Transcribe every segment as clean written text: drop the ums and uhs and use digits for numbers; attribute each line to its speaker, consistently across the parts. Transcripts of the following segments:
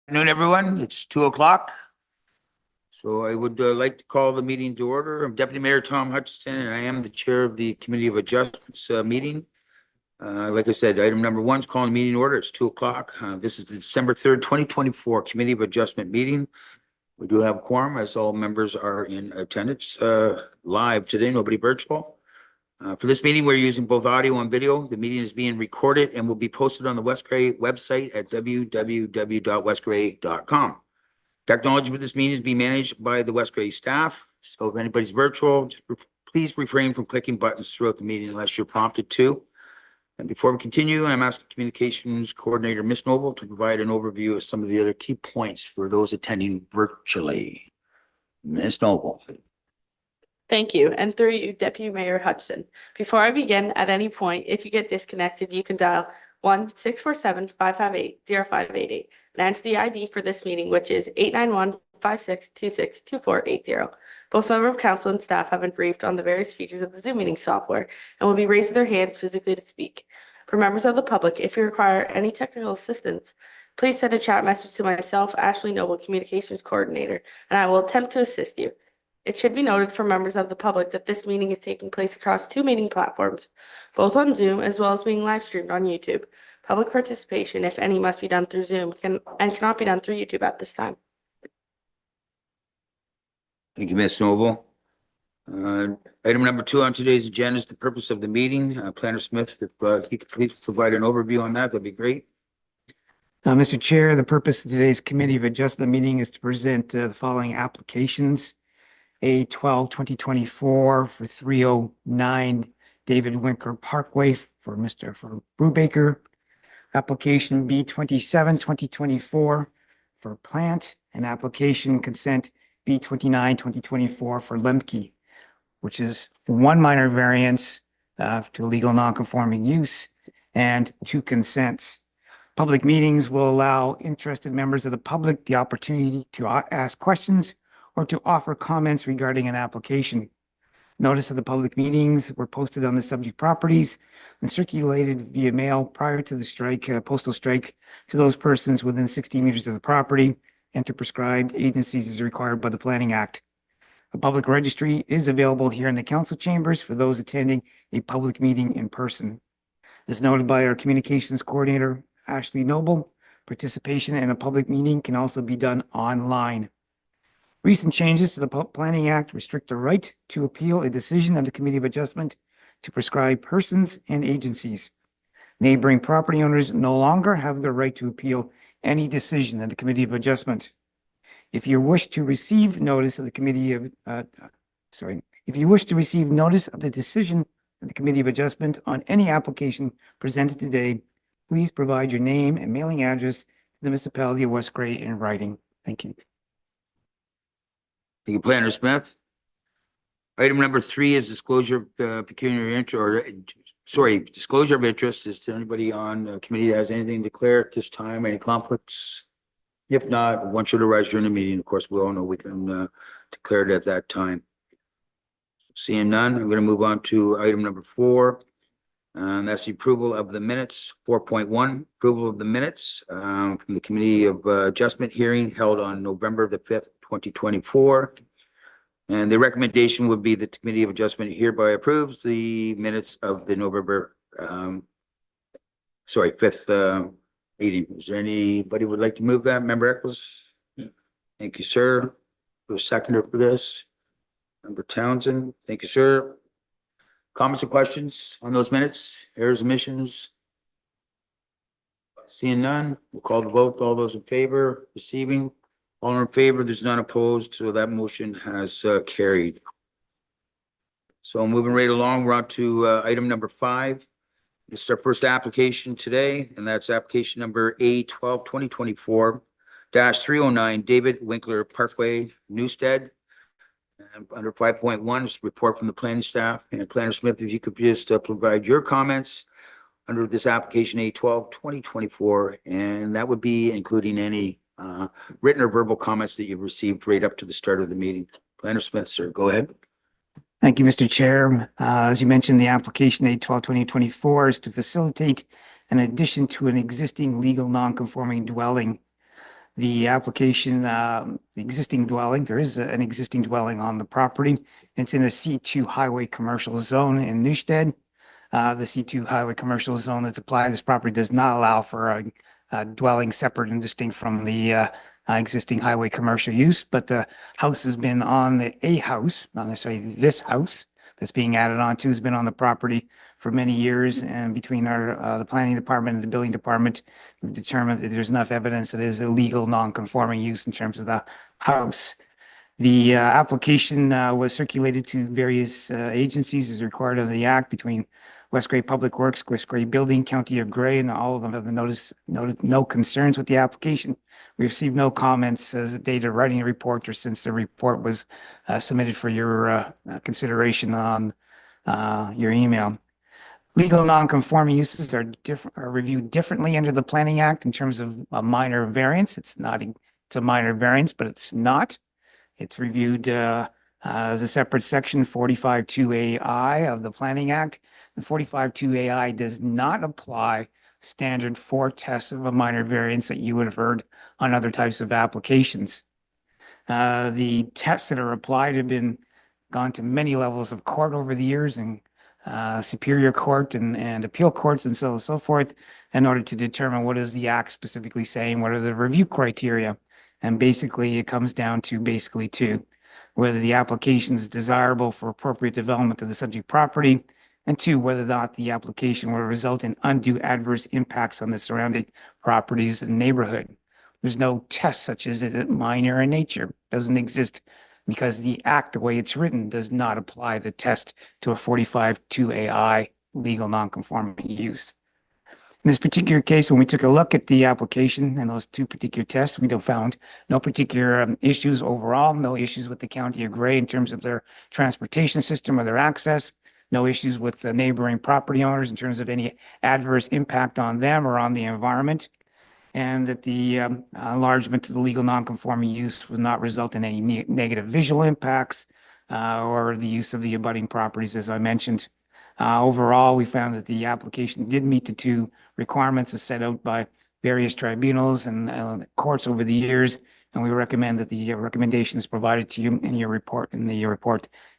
Speaker 1: Afternoon, everyone. It's 2 o'clock. So I would like to call the meeting to order. I'm Deputy Mayor Tom Hutchison, and I am the chair of the Committee of Adjustments meeting. Like I said, item number one is calling the meeting order. It's 2 o'clock. This is the December 3rd, 2024 Committee of Adjustment meeting. We do have quorum as all members are in attendance live today, nobody virtual. For this meeting, we're using both audio and video. The meeting is being recorded and will be posted on the West Grey website at www.westgrey.com. Technology for this meeting is being managed by the West Grey staff. So if anybody's virtual, please refrain from clicking buttons throughout the meeting unless you're prompted to. And before we continue, I'm asking Communications Coordinator Ms. Noble to provide an overview of some of the other key points for those attending virtually. Ms. Noble.
Speaker 2: Thank you. And through you, Deputy Mayor Hudson. Before I begin, at any point, if you get disconnected, you can dial 1-647-558-0588 and enter the ID for this meeting, which is 891-5626-2480. Both members of council and staff have been briefed on the various features of the Zoom meeting software and will be raising their hands physically to speak. For members of the public, if you require any technical assistance, please send a chat message to myself, Ashley Noble, Communications Coordinator, and I will attempt to assist you. It should be noted for members of the public that this meeting is taking place across two meeting platforms, both on Zoom as well as being live streamed on YouTube. Public participation, if any, must be done through Zoom and cannot be done through YouTube at this time.
Speaker 1: Thank you, Ms. Noble. Item number 2 on today's agenda is the purpose of the meeting. Planner Smith, if he could please provide an overview on that, that'd be great.
Speaker 3: Mr. Chair, the purpose of today's Committee of Adjustment meeting is to present the following applications. A12-2024 for 309 David Winkler Parkway for Mr. Brubaker. Application B27-2024 for Plant, and application consent B29-2024 for Lemke, which is one minor variance to legal non-conforming use and 2 consents. Public meetings will allow interested members of the public the opportunity to ask questions or to offer comments regarding an application. Notice of the public meetings were posted on the subject properties and circulated via mail prior to the strike, postal strike, to those persons within 60 meters of the property and to prescribed agencies as required by the Planning Act. A public registry is available here in the council chambers for those attending a public meeting in person. As noted by our communications coordinator, Ashley Noble, participation in a public meeting can also be done online. Recent changes to the Planning Act restrict the right to appeal a decision of the Committee of Adjustment to prescribed persons and agencies. Neighboring property owners no longer have the right to appeal any decision of the Committee of Adjustment. If you wish to receive notice of the decision of the Committee of Adjustment on any application presented today, please provide your name and mailing address to the municipality of West Grey in writing. Thank you.
Speaker 1: Thank you, Planner Smith. Item number 3 is disclosure of pecuniary interest, disclosure of interest. Is there anybody on the committee that has anything to declare at this time? Any conflicts? If not, one should arise during the meeting. Of course, we all know we can declare it at that time. Seeing none, I'm going to move on to item number 4. And that's the approval of the minutes. 4.1, approval of the minutes from the Committee of Adjustment hearing held on November the 5th, 2024. And the recommendation would be that the Committee of Adjustment hereby approves the minutes of the November, 5th meeting. Is there anybody who would like to move that? Member Eccles? Thank you, sir. For a seconder for this. Member Townsend? Thank you, sir. Comments or questions on those minutes? Errors, omissions? Seeing none, we'll call the vote. All those in favor, receiving? All in favor, there's none opposed, so that motion has carried. So moving right along, we're on to item number 5. This is our first application today, and that's application number A12-2024-309 David Winkler Parkway, Newstead. And under 5.1 is report from the planning staff. And Planner Smith, if you could just provide your comments under this application A12-2024, and that would be including any written or verbal comments that you've received right up to the start of the meeting. Planner Smith, sir, go ahead.
Speaker 3: Thank you, Mr. Chair. As you mentioned, the application A12-2024 is to facilitate an addition to an existing legal non-conforming dwelling. The application, the existing dwelling, there is an existing dwelling on the property. It's in a C2 highway commercial zone in Newstead. The C2 highway commercial zone that's applied, this property does not allow for a dwelling separate and distinct from the existing highway commercial use, but the house has been on a house, not necessarily this house that's being added onto, has been on the property for many years. And between our the planning department and the building department, we've determined that there's enough evidence that it is illegal non-conforming use in terms of the house. The application was circulated to various agencies as required of the act between West Gray Public Works, West Gray Building, County of Gray, and all of them have noted no concerns with the application. We received no comments as the date of writing a report or since the report was submitted for your consideration on your email. Legal non-conforming uses are reviewed differently under the Planning Act in terms of a minor variance. It's a minor variance, but it's not. It's reviewed as a separate section 45-2AI of the Planning Act. The 45-2AI does not apply standard 4 tests of a minor variance that you would have heard on other types of applications. The tests that are applied have been gone to many levels of court over the years, and Superior Court and appeal courts and so on and so forth, in order to determine what is the act specifically saying, what are the review criteria. And basically it comes down to basically two: whether the application is desirable for appropriate development of the subject property, and two, whether or not the application will result in undue adverse impacts on the surrounding properties and neighborhood. There's no test such as is it minor in nature. Doesn't exist because the act, the way it's written, does not apply the test to a 45-2AI legal non-conforming use. In this particular case, when we took a look at the application and those two particular tests, we found no particular issues overall, no issues with the County of Gray in terms of their transportation system or their access, no issues with the neighboring property owners in terms of any adverse impact on them or on the environment, and that the enlargement to the legal non-conforming use would not result in any negative visual impacts or the use of the abutting properties, as I mentioned. Overall, we found that the application did meet the two requirements as set out by various tribunals and courts over the years, and we recommend that the recommendations provided to you in your report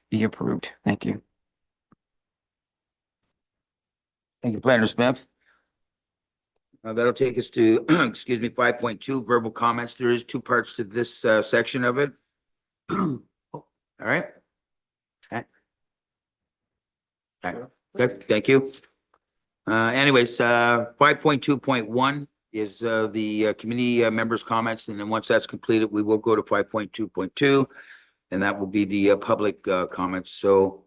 Speaker 3: be approved. Thank you.
Speaker 1: Thank you, Planner Smith. That'll take us to, excuse me, 5.2, verbal comments. There is two parts to this section of it. All right. Good, thank you. Anyways, 5.2.1 is the committee members' comments, and then once that's completed, we will go to 5.2.2, and that will be the public comments. So,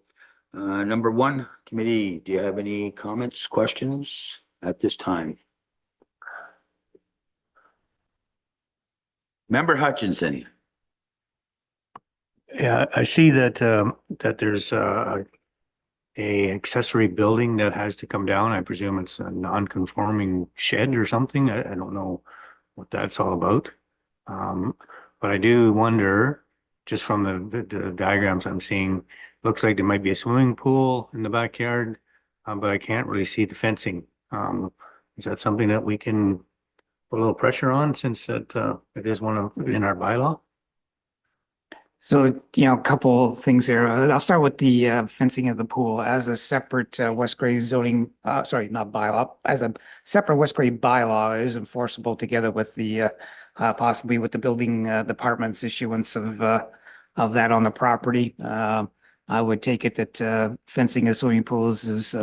Speaker 1: number one, committee, do you have any comments, questions at this time? Member Hutchinson.
Speaker 4: Yeah, I see that that there's a accessory building that has to come down. I presume it's a non-conforming shed or something. I don't know what that's all about. But I do wonder, just from the diagrams I'm seeing, looks like there might be a swimming pool in the backyard, but I can't really see the fencing. Is that something that we can put a little pressure on, since it is one of in our bylaw?
Speaker 3: So, a couple of things there. I'll start with the fencing of the pool as a separate West Gray zoning, sorry, not bylaw, as a separate West Gray bylaw is enforceable together with the possibly with the building department's issuance of that on the property. I would take it that fencing of swimming pools is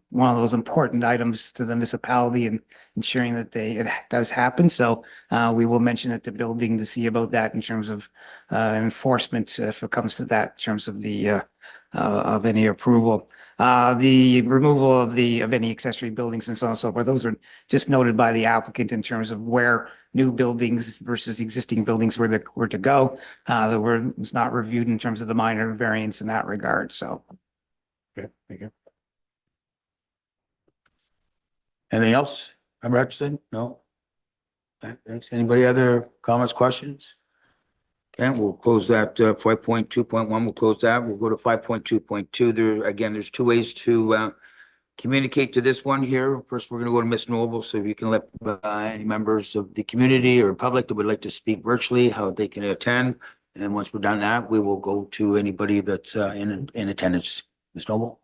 Speaker 3: one of those important items to the municipality and ensuring that it does happen. So we will mention it to building to see about that in terms of enforcement if it comes to that in terms of the of any approval. The removal of any accessory buildings and so on and so forth, those are just noted by the applicant in terms of where new buildings versus existing buildings were to go. It's not reviewed in terms of the minor variance in that regard. So.
Speaker 4: Okay, thank you.
Speaker 1: Anything else? Member Hutchinson? No? Okay, thanks. Anybody other comments, questions? Okay, we'll close that 5.2.1. We'll close that. We'll go to 5.2.2. There's two ways to communicate to this one here. First, we're going to go to Ms. Noble, so if you can let any members of the community or public that would like to speak virtually, how they can attend. And once we're done that, we will go to anybody that's in attendance. Ms. Noble?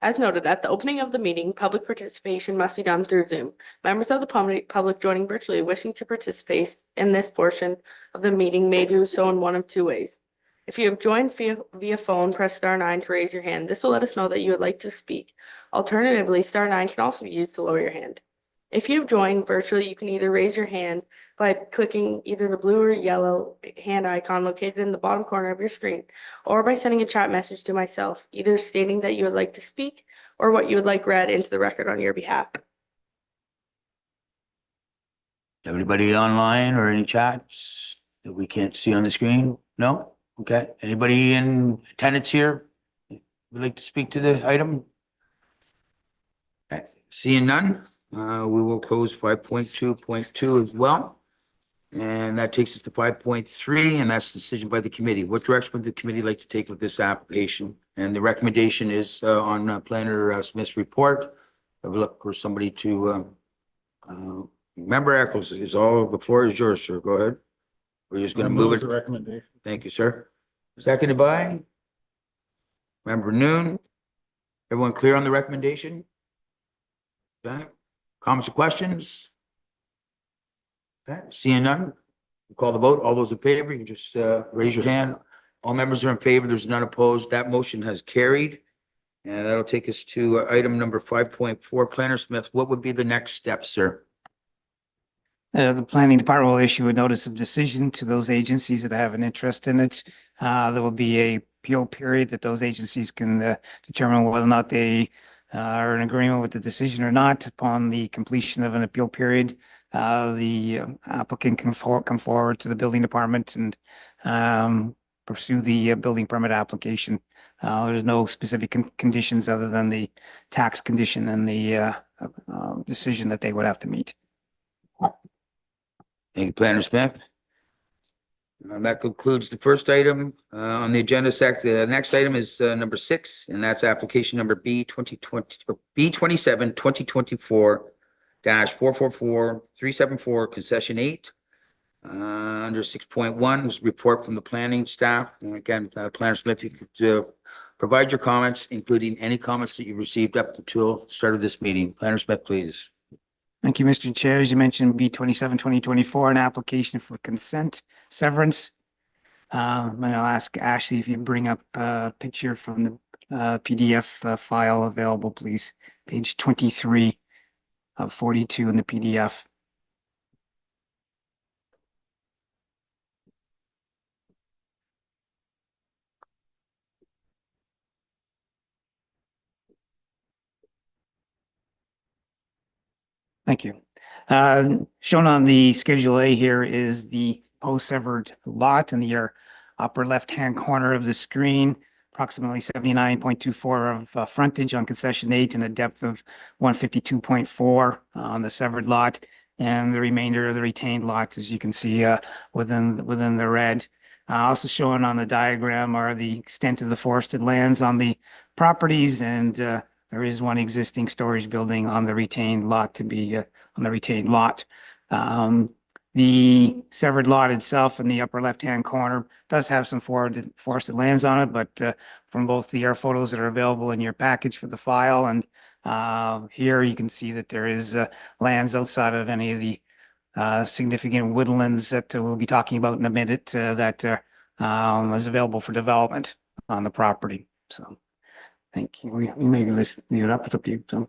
Speaker 2: As noted, at the opening of the meeting, public participation must be done through Zoom. Members of the public joining virtually wishing to participate in this portion of the meeting may do so in one of two ways. If you have joined via phone, press *9 to raise your hand. This will let us know that you would like to speak. Alternatively, *9 can also be used to lower your hand. If you have joined virtually, you can either raise your hand by clicking either the blue or yellow hand icon located in the bottom corner of your screen, or by sending a chat message to myself, either stating that you would like to speak or what you would like read into the record on your behalf.
Speaker 1: Everybody online or any chats that we can't see on the screen? No? Okay. Anybody in attendance here would like to speak to the item? Okay. Seeing none, we will close 5.2.2 as well. And that takes us to 5.3, and that's decision by the committee. What direction would the committee like to take with this application? And the recommendation is on Planner Smith's report. I've looked for somebody to, Member Eccles, the floor is yours, sir. Go ahead. We're just going to move it.
Speaker 5: The recommendation.
Speaker 1: Thank you, sir. Seconded by Member Noon. Everyone clear on the recommendation? Okay. Comments or questions? Okay, seeing none, we'll call the vote. All those in favor, you can just raise your hand. All members are in favor. There's none opposed. That motion has carried. And that'll take us to item number 5.4. Planner Smith, what would be the next step, sir?
Speaker 3: The planning department will issue a notice of decision to those agencies that have an interest in it. There will be a appeal period that those agencies can determine whether or not they are in agreement with the decision or not. Upon the completion of an appeal period, the applicant can come forward to the building department and pursue the building permit application. There's no specific conditions other than the tax condition and the decision that they would have to meet.
Speaker 1: Thank you, Planner Smith. That concludes the first item on the agenda. The next item is number 6, and that's application number B27 2024-444374 concession 8. Under 6.1 is report from the planning staff. And again, Planner Smith, you could provide your comments, including any comments that you received up until the start of this meeting. Planner Smith, please.
Speaker 3: Thank you, Mr. Chair. As you mentioned, B27-2024, an application for consent severance. I'll ask Ashley if you bring up a picture from the PDF file available, please. Page 23 of 42 in the PDF. Thank you. Shown on the Schedule A here is the post-severed lot in the upper left-hand corner of the screen, approximately 79.24 of frontage on concession 8 and a depth of 152.4 on the severed lot, and the remainder of the retained lot, as you can see within the red. Also shown on the diagram are the extent of the forested lands on the properties, and there is one existing storage building on the retained lot to be on the retained lot. The severed lot itself in the upper left-hand corner does have some forested lands on it, but from both the air photos that are available in your package for the file and here you can see that there is lands outside of any of the significant woodlands that we'll be talking about in a minute that is available for development on the property. So. Thank you. We may leave it up. It's up to you. So.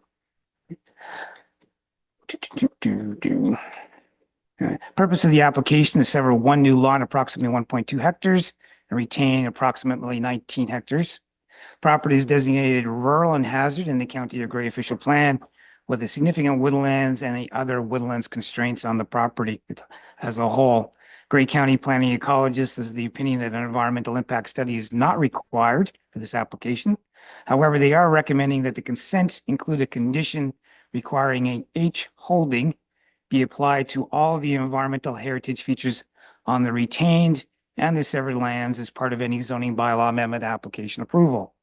Speaker 3: Purpose of the application is to sever one new lot, approximately 1.2 hectares, and retain approximately 19 hectares. Property is designated rural and hazard in the County of Grey official plan, with the significant woodlands and the other woodlands constraints on the property as a whole. Grey County Planning Ecologist is the opinion that an environmental impact study is not required for this application. However, they are recommending that the consent include a condition requiring a H holding be applied to all the environmental heritage features on the retained and the severed lands as part of any zoning bylaw amendment application approval.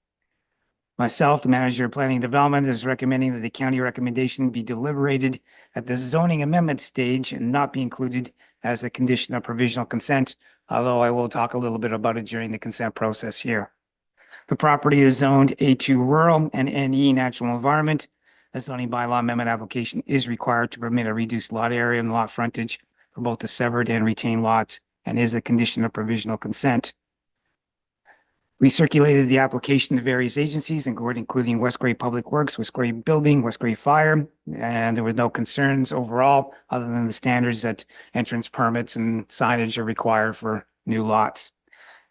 Speaker 3: Myself, the manager of planning and development, is recommending that the county recommendation be deliberated at the zoning amendment stage and not be included as a condition of provisional consent, although I will talk a little bit about it during the consent process here. The property is zoned A2 rural and NE natural environment. A zoning bylaw amendment application is required to permit a reduced lot area and lot frontage for both the severed and retained lots and is a condition of provisional consent. We circulated the application to various agencies, including West Gray Public Works, West Gray Building, West Gray Fire, and there was no concerns overall, other than the standards that entrance permits and signage are required for new lots.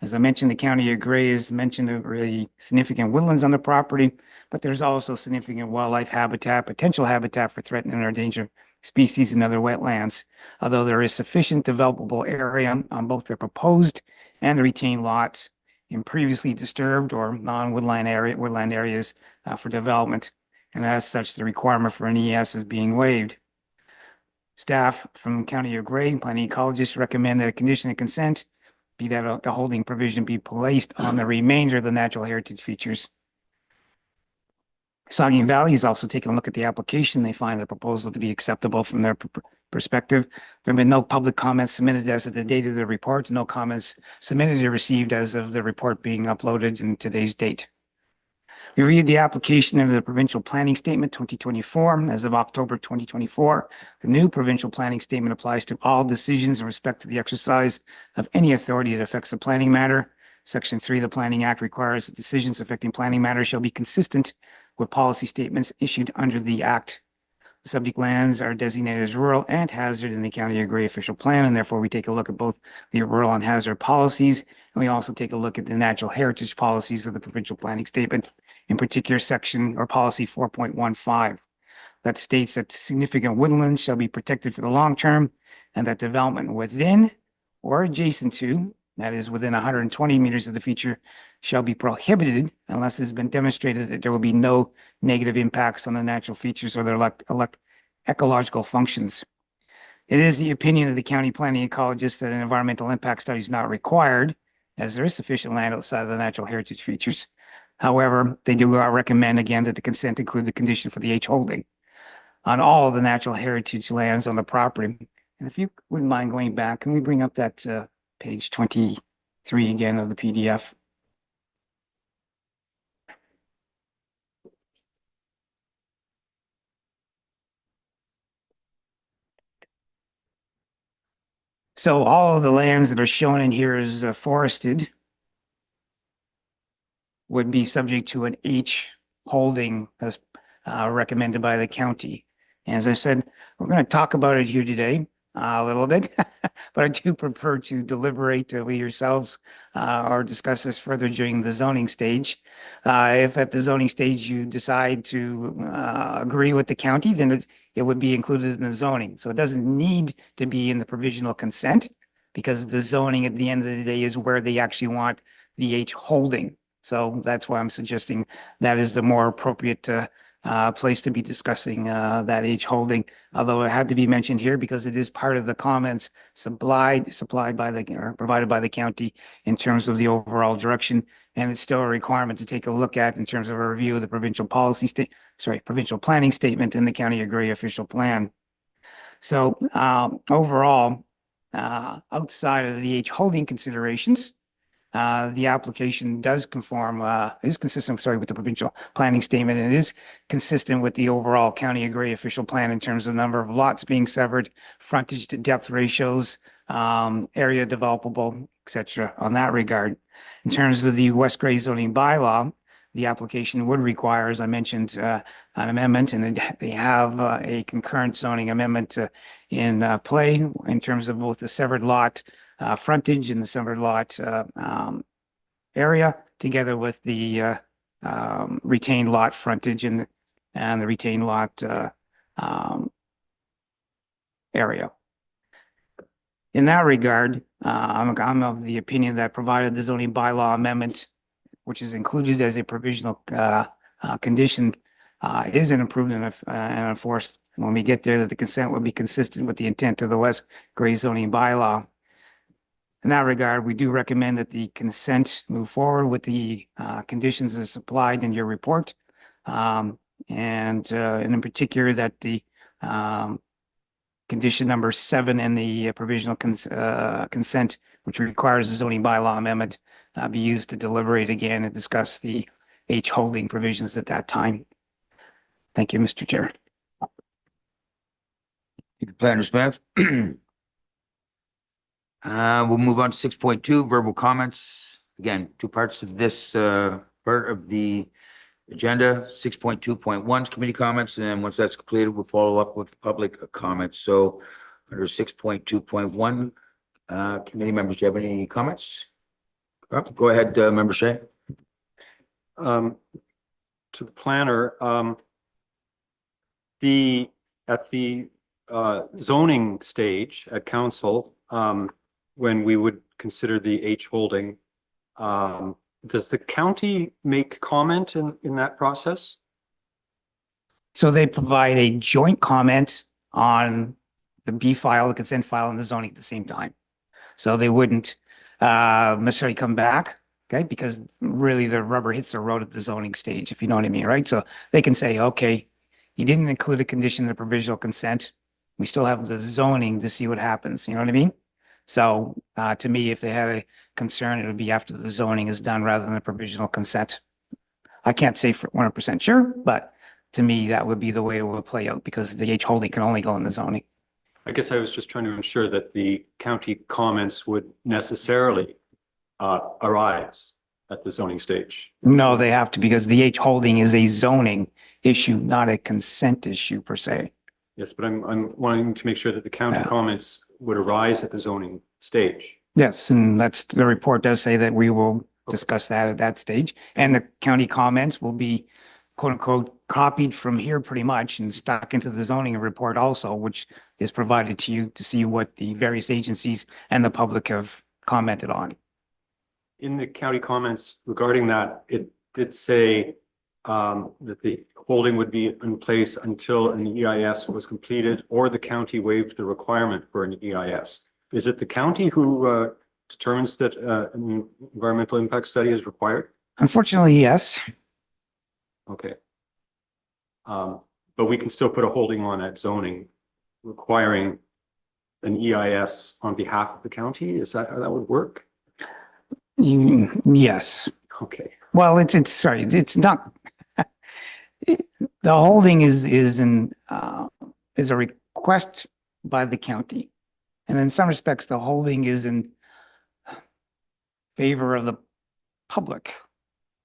Speaker 3: As I mentioned, the County of Gray has mentioned a really significant woodlands on the property, but there's also significant wildlife habitat, potential habitat for threatened and endangered species and other wetlands. Although there is sufficient developable area on both the proposed and the retained lots in previously disturbed or non-woodland areas for development. And as such, the requirement for an ES is being waived. Staff from County of Gray, planning ecologists recommend that a condition of consent be that the holding provision be placed on the remainder of the natural heritage features. Saugeen Valley is also taking a look at the application. They find the proposal to be acceptable from their perspective. There have been no public comments submitted as of the date of the report. No comments submitted or received as of the report being uploaded in today's date. We reviewed the application of the Provincial Planning Statement 2024 as of October 2024. The new Provincial Planning Statement applies to all decisions in respect to the exercise of any authority that affects the planning matter. Section 3 of the Planning Act requires that decisions affecting planning matters shall be consistent with policy statements issued under the Act. The subject lands are designated as rural and hazard in the County of Gray official plan, and therefore we take a look at both the rural and hazard policies, and we also take a look at the natural heritage policies of the Provincial Planning Statement, in particular section or policy 4.15. That states that significant woodlands shall be protected for the long term and that development within or adjacent to, that is within 120 meters of the feature, shall be prohibited unless it has been demonstrated that there will be no negative impacts on the natural features or their ecological functions. It is the opinion of the county planning ecologist that an environmental impact study is not required, as there is sufficient land outside of the natural heritage features. However, they do recommend again that the consent include the condition for the H holding on all of the natural heritage lands on the property. And if you wouldn't mind going back, can we bring up that page 23 again of the PDF? So all of the lands that are shown in here as forested would be subject to an H holding as recommended by the county. And as I said, we're going to talk about it here today a little bit, but I do prefer to deliberate with yourselves or discuss this further during the zoning stage. If at the zoning stage you decide to agree with the county, then it would be included in the zoning. So it doesn't need to be in the provisional consent because the zoning at the end of the day is where they actually want the H holding. So that's why I'm suggesting that is the more appropriate place to be discussing that H holding, although it had to be mentioned here because it is part of the comments supplied by the or provided by the county in terms of the overall direction, and it's still a requirement to take a look at in terms of a review of the provincial provincial planning statement in the County of Gray official plan. So overall, outside of the H holding considerations, the application does conform, is consistent, with the provincial planning statement, and is consistent with the overall County of Gray official plan in terms of number of lots being severed, frontage to depth ratios, area developable, etc. on that regard. In terms of the West Gray zoning bylaw, the application would require, as I mentioned, an amendment, and they have a concurrent zoning amendment in play in terms of both the severed lot frontage in the severed lot area, together with the retained lot frontage and the retained lot area. In that regard, I'm of the opinion that provided the zoning bylaw amendment, which is included as a provisional condition, is an improvement and enforced when we get there, that the consent would be consistent with the intent of the West Gray zoning bylaw. in that regard, we do recommend that the consent move forward with the conditions as supplied in your report. And in particular, that the condition number 7 and the provisional consent, which requires a zoning bylaw amendment, be used to deliberate again and discuss the H holding provisions at that time. Thank you, Mr. Chair.
Speaker 1: Thank you, Planner Smith. We'll move on to 6.2, verbal comments. Again, two parts of this part of the agenda. 6.2.1 is committee comments, and then once that's completed, we'll follow up with public comments. So under 6.2.1, committee members, do you have any comments? Go ahead, Member Shea.
Speaker 5: To the planner, at the zoning stage at council, when we would consider the H holding, does the county make comment in that process?
Speaker 3: So they provide a joint comment on the B file, the consent file, and the zoning at the same time. So they wouldn't necessarily come back, okay? Because really the rubber hits the road at the zoning stage, if you know what I mean, right? So they can say, okay, you didn't include a condition in the provisional consent. We still have the zoning to see what happens, you know what I mean? So to me, if they had a concern, it would be after the zoning is done rather than the provisional consent. I can't say for 100% sure, but to me, that would be the way it would play out because the H holding can only go in the zoning.
Speaker 5: I guess I was just trying to ensure that the county comments would necessarily arise at the zoning stage.
Speaker 3: No, they have to because the H holding is a zoning issue, not a consent issue per se.
Speaker 5: Yes, but I'm wanting to make sure that the county
Speaker 3: Yeah.
Speaker 5: comments would arise at the zoning stage.
Speaker 3: Yes, and that's the report does say that we will discuss that at that stage. And the county comments will be quote unquote copied from here pretty much and stuck into the zoning report also, which is provided to you to see what the various agencies and the public have commented on.
Speaker 5: In the county comments regarding that, it did say that the holding would be in place until an EIS was completed or the county waived the requirement for an EIS. Is it the county who determines that an environmental impact study is required?
Speaker 3: Unfortunately, yes.
Speaker 5: Okay. But we can still put a holding on at zoning requiring an EIS on behalf of the county? Is that how that would work?
Speaker 3: Yes.
Speaker 5: Okay.
Speaker 3: Well, sorry, it's not. The holding is a request by the county. And in some respects, the holding is in favor of the public,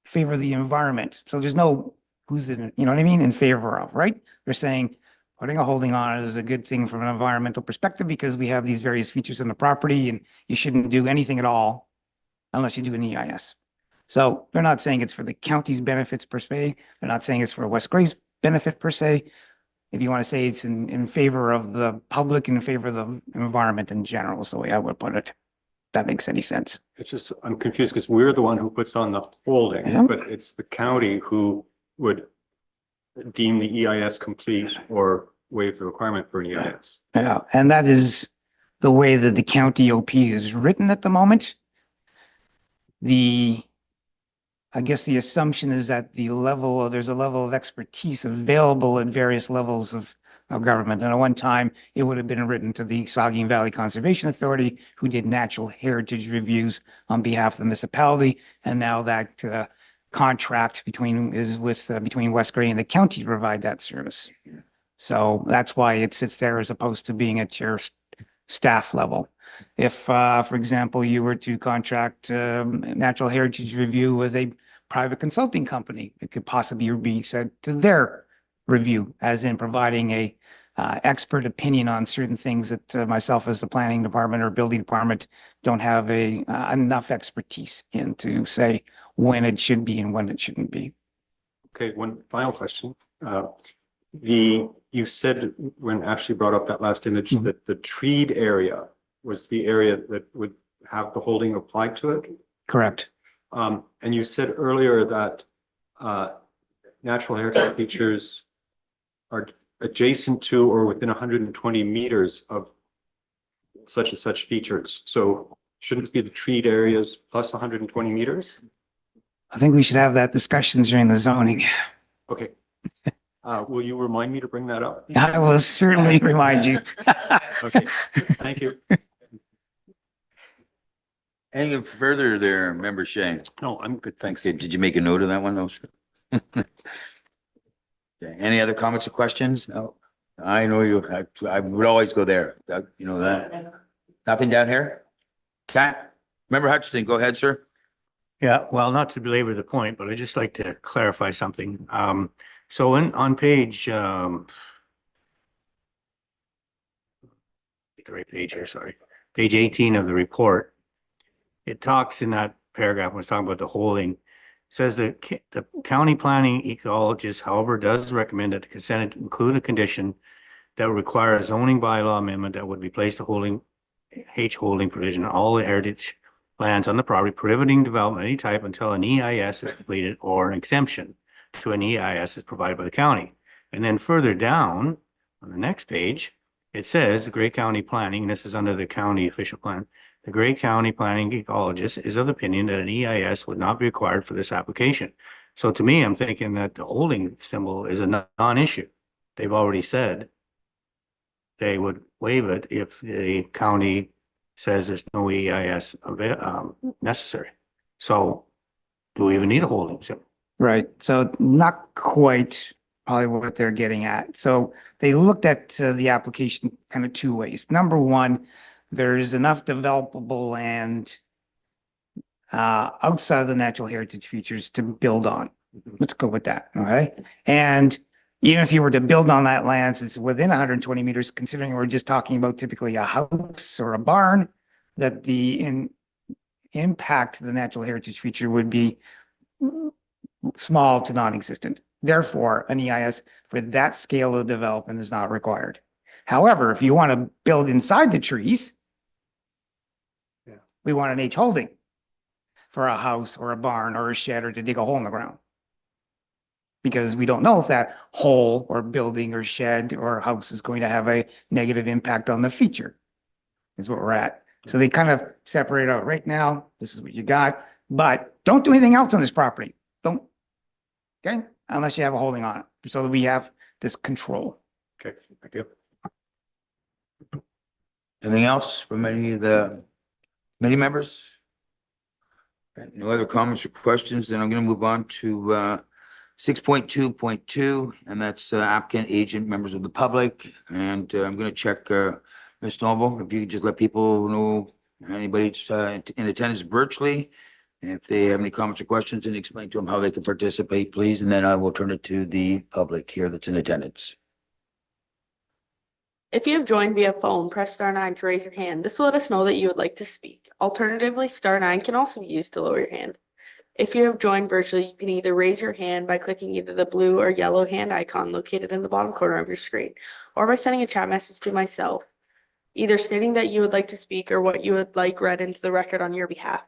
Speaker 3: favor of the environment. So there's no who's in, you know what I mean, in favor of, right? They're saying putting a holding on it is a good thing from an environmental perspective because we have these various features in the property and you shouldn't do anything at all unless you do an EIS. So they're not saying it's for the county's benefits per se. They're not saying it's for West Gray's benefit per se. If you want to say it's in favor of the public and in favor of the environment in general, is the way I would put it. If that makes any sense.
Speaker 5: It's just, I'm confused because we're the one who puts on the holding,
Speaker 3: Yeah.
Speaker 5: but it's the county who would deem the EIS complete or waive the requirement for an EIS.
Speaker 3: Yeah, and that is the way that the county OP is written at the moment. I guess the assumption is that there's a level of expertise available at various levels of government. And at one time, it would have been written to the Saugeen Valley Conservation Authority, who did natural heritage reviews on behalf of the municipality. And now that contract between West Gray and the county to provide that service. So that's why it sits there as opposed to being at your staff level. If, for example, you were to contract natural heritage review with a private consulting company, it could possibly be sent to their review, as in providing a expert opinion on certain things that myself as the planning department or building department don't have enough expertise in to say when it should be and when it shouldn't be.
Speaker 5: Okay, one final question. You said when Ashley brought up that last image that the treed area was the area that would have the holding applied to it.
Speaker 3: Correct.
Speaker 5: And you said earlier that natural heritage features are adjacent to or within 120 meters of such and such features. So Shouldn't it be the treat areas plus 120 meters?
Speaker 3: I think we should have that discussion during the zoning.
Speaker 5: Okay. Will you remind me to bring that up?
Speaker 3: I will certainly remind you.
Speaker 5: Okay, thank you.
Speaker 1: Anything further there, Member Shane?
Speaker 5: No, I'm good, thanks.
Speaker 1: Okay, did you make a note of that one? Those? Okay, any other comments or questions? No? I know you, I would always go there. You know that. Nothing down here? Cat? Member Hutchinson, go ahead, sir.
Speaker 4: Yeah, well, not to belabor the point, but I'd just like to clarify something. So on page, the right page here, sorry, page 18 of the report, it talks in that paragraph, when it's talking about the holding, says that the county planning ecologist, however, does recommend that the consent include a condition that would require a zoning bylaw amendment that would replace the holding provision on all the heritage lands on the property, prohibiting development of any type until an EIS is completed or an exemption to an EIS is provided by the county. And then further down on the next page, it says the Grey County Planning, and this is under the county official plan, the Grey County Planning Ecologist is of the opinion that an EIS would not be required for this application. So to me, I'm thinking that the holding symbol is a non-issue. They've already said they would waive it if the county says there's no EIS necessary. So do we even need a holding symbol?
Speaker 3: Right. So not quite probably what they're getting at. So they looked at the application kind of two ways. Number one, there's enough developable land outside of the natural heritage features to build on. Let's go with that. All right. And even if you were to build on that land, since it's within 120 meters, considering we're just talking about typically a house or a barn, that the impact to the natural heritage feature would be small to non-existent. Therefore, an EIS for that scale of development is not required. However, if you want to build inside the trees, we want an H holding for a house or a barn or a shed or to dig a hole in the ground. Because we don't know if that hole or building or shed or house is going to have a negative impact on the feature, is what we're at. So they kind of separate out right now. This is what you got, but don't do anything else on this property. Don't, okay? Unless you have a holding on it, so that we have this control.
Speaker 5: Okay, thank you.
Speaker 1: Anything else from any of the committee members? Okay, no other comments or questions, then I'm gonna move on to 6.2.2, and that's applicant, agent, members of the public. And I'm gonna check Ms. Noble, if you could just let people know, anybody in attendance virtually, and if they have any comments or questions, and explain to them how they can participate, please, and then I will turn it to the public here that's in attendance.
Speaker 2: If you have joined via phone, press star 9 to raise your hand. This will let us know that you would like to speak. Alternatively, star 9 can also be used to lower your hand. If you have joined virtually, you can either raise your hand by clicking either the blue or yellow hand icon located in the bottom corner of your screen, or by sending a chat message to myself, either stating that you would like to speak or what you would like read into the record on your behalf.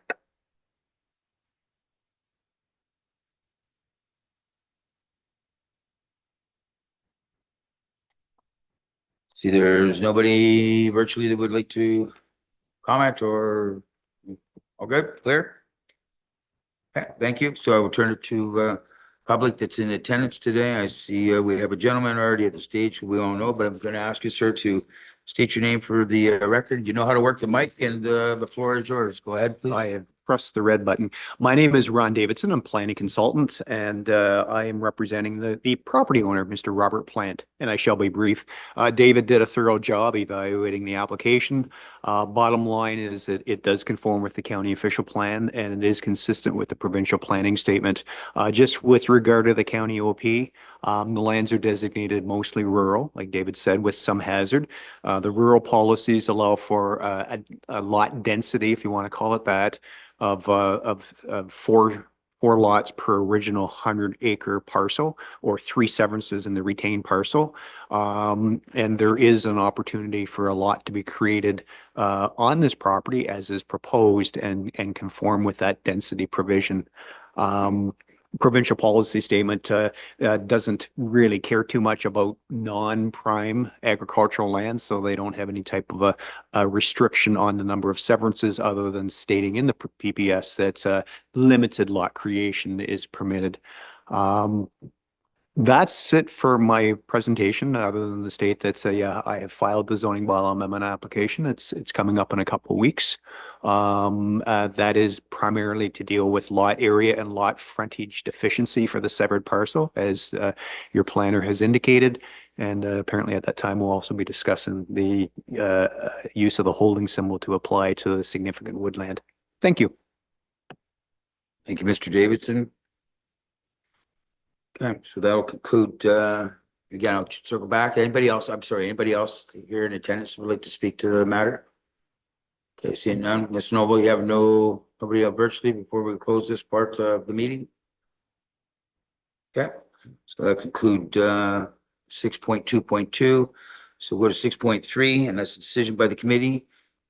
Speaker 1: See, there's nobody virtually that would like to comment or, all good, clear? Okay, thank you. So I will turn it to public that's in attendance today. I see we have a gentleman already at the stage who we all know, but I'm going to ask you, sir, to state your name for the record. You know how to work the mic, and the floor is yours. Go ahead, please.
Speaker 6: I have pressed the red button. My name is Ron Davidson. I'm planning consultant, and I am representing the property owner, Mr. Robert Plant, and I shall be brief. David did a thorough job evaluating the application. Bottom line is that it does conform with the county official plan, and it is consistent with the provincial planning statement. Just with regard to the county OP, the lands are designated mostly rural, like David said, with some hazard. The rural policies allow for a lot density, if you want to call it that, of four lots per original 100-acre parcel, or 3 severances in the retained parcel. And there is an opportunity for a lot to be created on this property as is proposed and conform with that density provision. provincial policy statement doesn't really care too much about non-prime agricultural lands, so they don't have any type of a restriction on the number of severances other than stating in the PPS that limited lot creation is permitted. That's it for my presentation, other than the state that yeah, I have filed the zoning bylaw amendment application. It's coming up in a couple of weeks. That is primarily to deal with lot area and lot frontage deficiency for the severed parcel, as your planner has indicated. And apparently at that time, we'll also be discussing the use of the holding symbol to apply to the significant woodland. Thank you.
Speaker 1: Thank you, Mr. Davidson. Okay, so that'll conclude, again, I'll circle back. Anybody else? I'm sorry, anybody else here in attendance would like to speak to the matter? Okay, seeing none. Ms. Noble, you have nobody up virtually before we close this part of the meeting? Okay, so that conclude 6.2.2. So go to 6.3, and that's a decision by the committee.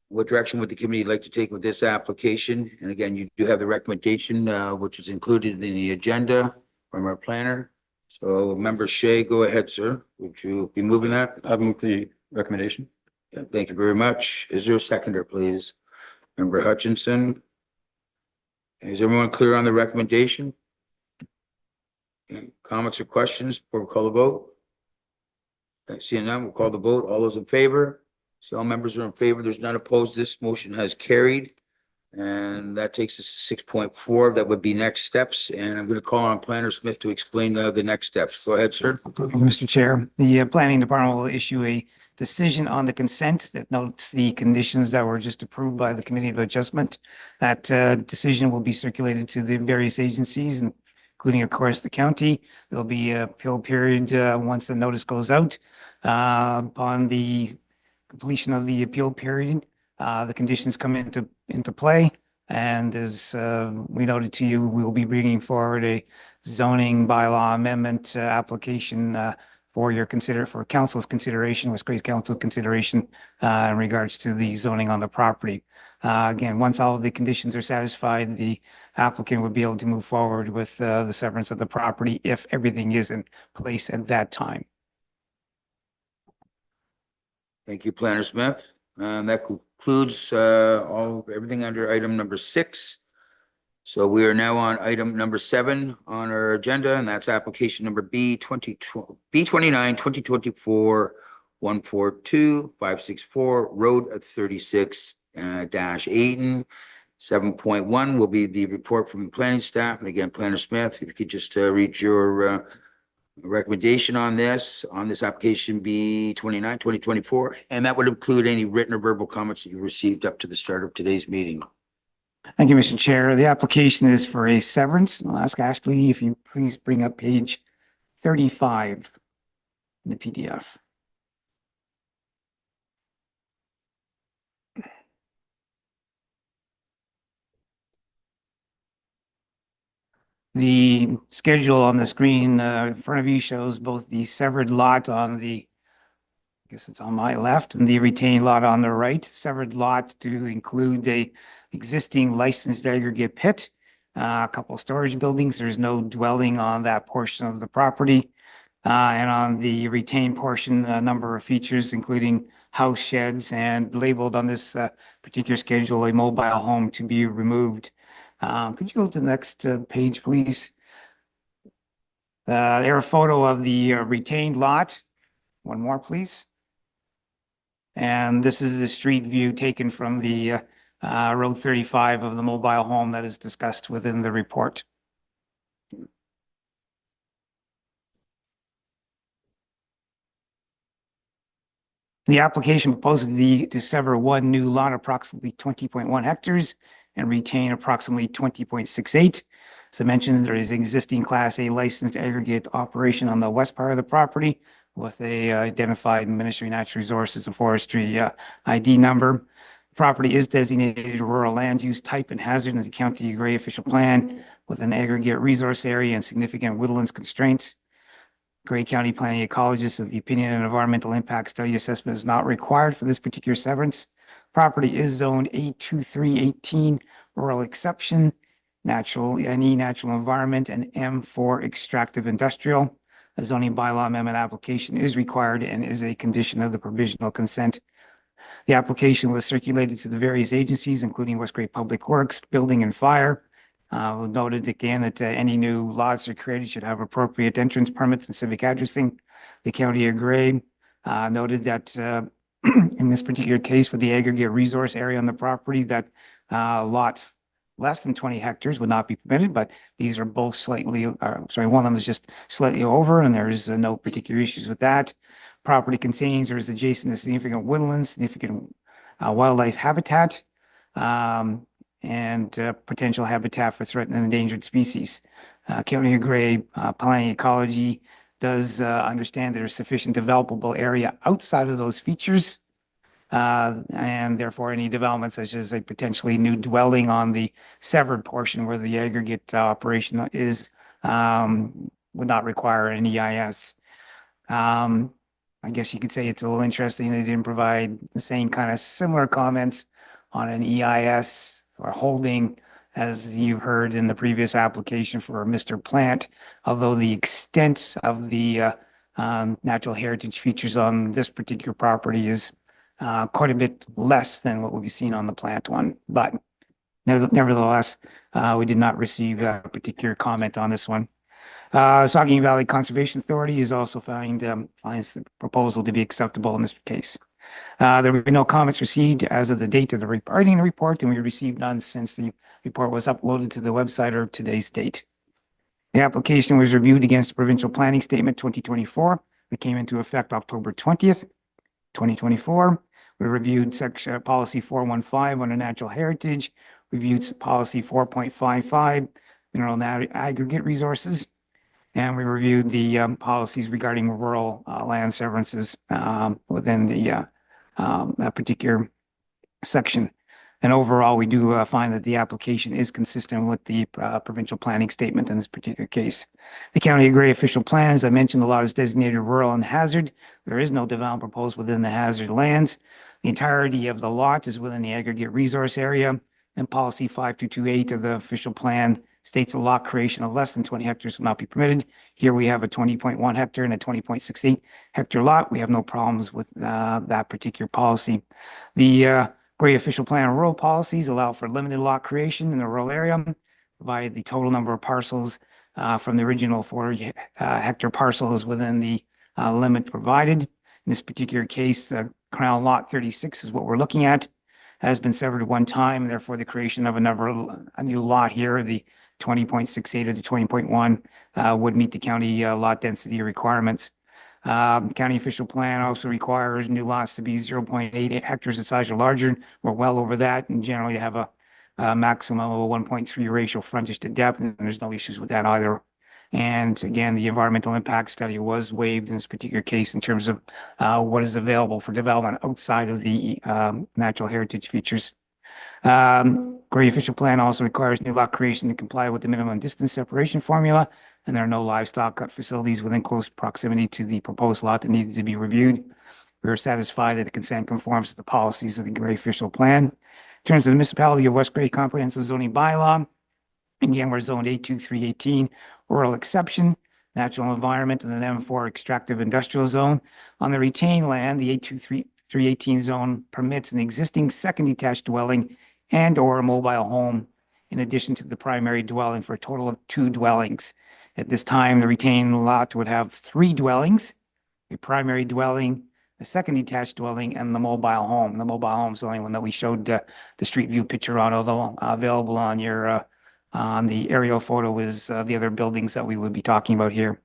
Speaker 1: What direction would the committee like to take with this application? And again, you do have the recommendation, which is included in the agenda from our planner. So Member Shea, go ahead, sir. Would you be moving that?
Speaker 5: I move the recommendation.
Speaker 1: Yeah, thank you very much. Is there a seconder, please? Member Hutchinson? Is everyone clear on the recommendation? Any comments or questions before we call the vote? Okay, seeing none, we'll call the vote. All those in favor? So all members are in favor. There's none opposed. This motion has carried. And that takes us to 6.4. That would be next steps. And I'm going to call on Planner Smith to explain the next steps. Go ahead, sir.
Speaker 3: Mr. Chair, the planning department will issue a decision on the consent that notes the conditions that were just approved by the Committee of Adjustment. That decision will be circulated to the various agencies, including, of course, the county. There'll be a appeal period once the notice goes out. Upon the completion of the appeal period, the conditions come into play. And as we noted to you, we will be bringing forward a zoning bylaw amendment application for council's consideration, West Grace Council's consideration in regards to the zoning on the property. Again, once all of the conditions are satisfied, the applicant would be able to move forward with the severance of the property if everything is in place at that time.
Speaker 1: Thank you, Planner Smith. And that concludes everything under item number 6. So we are now on item number 7 on our agenda, and that's application number B29 2024 142 564 Road 36 Ayton. 7.1 will be the report from the planning staff. And again, Planner Smith, if you could just read your recommendation on this application B29 2024, and that would include any written or verbal comments that you received up to the start of today's meeting.
Speaker 3: Thank you, Mr. Chair. The application is for a severance. I'll ask Ashley if you please bring up page 35 in the PDF. The schedule on the screen in front of you shows both the severed lot on the, I guess it's on my left, and the retained lot on the right. Severed lot to include a existing licensed aggregate pit, a couple of storage buildings. There's no dwelling on that portion of the property. And on the retained portion, a number of features, including house sheds, and labeled on this particular schedule, a mobile home to be removed. Could you go to the next page, please? There's a photo of the retained lot. One more, please. And this is the street view taken from the Road 35 of the mobile home that is discussed within the report. The application proposes to sever one new lot approximately 20.1 hectares and retain approximately 20.68. As I mentioned, there is existing Class A licensed aggregate operation on the west part of the property with a identified Ministry of Natural Resources and Forestry ID number. Property is designated rural land use type and hazard in the County Gray official plan with an aggregate resource area and significant woodlands constraints. Gray County Planning Ecologist of the opinion an environmental impact study assessment is not required for this particular severance. Property is zoned A2318 rural exception. NE natural environment, and M for extractive industrial. A zoning bylaw amendment application is required and is a condition of the provisional consent. The application was circulated to the various agencies, including West Gray Public Works, Building and Fire. We noted again that any new lots are created should have appropriate entrance permits and civic addressing. The County of Gray noted that in this particular case for the aggregate resource area on the property that lots less than 20 hectares would not be permitted, but these are both slightly, sorry, one of them is just slightly over and there's no particular issues with that. Property contains or is adjacent to significant woodlands, significant wildlife habitat, and potential habitat for threatened and endangered species. County of Gray Planning Ecology does understand there is sufficient developable area outside of those features. And therefore any development such as a potentially new dwelling on the severed portion where the aggregate operation is would not require an EIS. I guess you could say it's a little interesting they didn't provide the same kind of similar comments on an EIS or holding as you've heard in the previous application for Mr. Plant, although the extent of the natural heritage features on this particular property is quite a bit less than what we've seen on the Plant one. But nevertheless, we did not receive a particular comment on this one. Saugeen Valley Conservation Authority is also finds the proposal to be acceptable in this case. There were no comments received as of the date of the writing the report, and we received none since the report was uploaded to the website or today's date. The application was reviewed against the Provincial Planning Statement 2024 that came into effect October 20th, 2024. We reviewed section policy 415 under natural heritage, reviewed policy 4.55 mineral aggregate resources, and we reviewed the policies regarding rural land severances within the that particular section. And overall, we do find that the application is consistent with the provincial planning statement in this particular case. The County of Gray official plan, as I mentioned, the lot is designated rural and hazard. There is no development proposed within the hazard lands. The entirety of the lot is within the aggregate resource area, and policy 5228 of the official plan states a lot creation of less than 20 hectares will not be permitted. Here we have a 20.1 hectare and a 20.68 hectare lot. We have no problems with that particular policy. The Gray official plan and rural policies allow for limited lot creation in the rural area, provided the total number of parcels from the original 40 hectare parcel is within the limit provided. In this particular case, Crown Lot 36 is what we're looking at, has been severed at one time, therefore the creation of a new lot here, the 20.68 or the 20.1 would meet the county lot density requirements. County official plan also requires new lots to be 0.88 hectares in size or larger. We're well over that and generally have a maximum of a 1.3 ratio frontage to depth, and there's no issues with that either. And again, the environmental impact study was waived in this particular case in terms of what is available for development outside of the natural heritage features. Gray official plan also requires new lot creation to comply with the minimum distance separation formula, and there are no livestock cut facilities within close proximity to the proposed lot that needed to be reviewed. We are satisfied that the consent conforms to the policies of the Gray official plan. In terms of the municipality of West Gray comprehensive zoning bylaw, again, we're zoned A2318 rural exception, natural environment, and an M4 extractive industrial zone. On the retained land, the A2318 zone permits an existing second detached dwelling and or a mobile home in addition to the primary dwelling for a total of 2 dwellings. At this time, the retained lot would have 3 dwellings, a primary dwelling, a second detached dwelling, and the mobile home. The mobile home is the only one that we showed the street view picture on, although available on your on the aerial photo is the other buildings that we would be talking about here.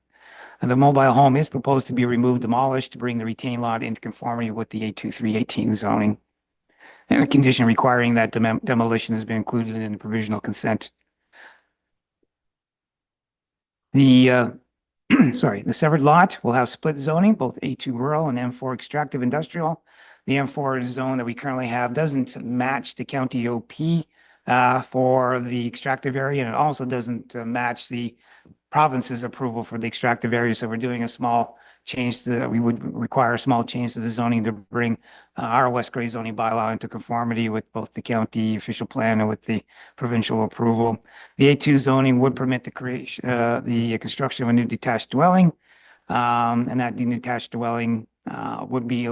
Speaker 3: And the mobile home is proposed to be removed, demolished to bring the retained lot into conformity with the A2318 zoning. And a condition requiring that demolition has been included in the provisional consent. The the severed lot will have split zoning, both A2 rural and M4 extractive industrial. The M4 zone that we currently have doesn't match the county OP for the extractive area, and it also doesn't match the province's approval for the extractive area. So we're doing a small we would require a small change to the zoning to bring our West Gray zoning bylaw into conformity with both the county official plan and with the provincial approval. The A2 zoning would permit the creation, the construction of a new detached dwelling. And that new detached dwelling would be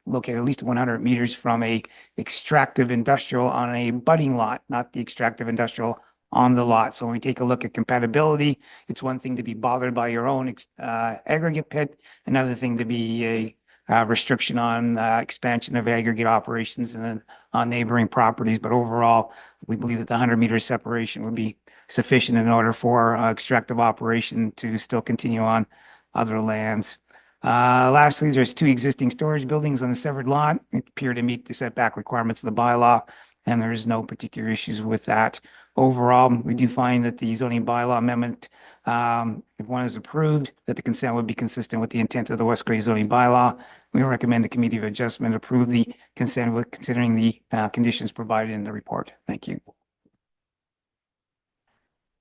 Speaker 3: located at least 100 meters from a extractive industrial on a budding lot, not the extractive industrial on the lot. So when we take a look at compatibility, it's one thing to be bothered by your own aggregate pit, another thing to be a restriction on expansion of aggregate operations and then on neighboring properties. But overall, we believe that the 100-meter separation would be sufficient in order for extractive operation to still continue on other lands. Lastly, there's 2 existing storage buildings on the severed lot. It appear to meet the setback requirements of the bylaw, and there is no particular issues with that. Overall, we do find that the zoning bylaw amendment, if one is approved, that the consent would be consistent with the intent of the West Gray zoning bylaw. We recommend the Committee of Adjustment approve the consent with considering the conditions provided in the report. Thank you.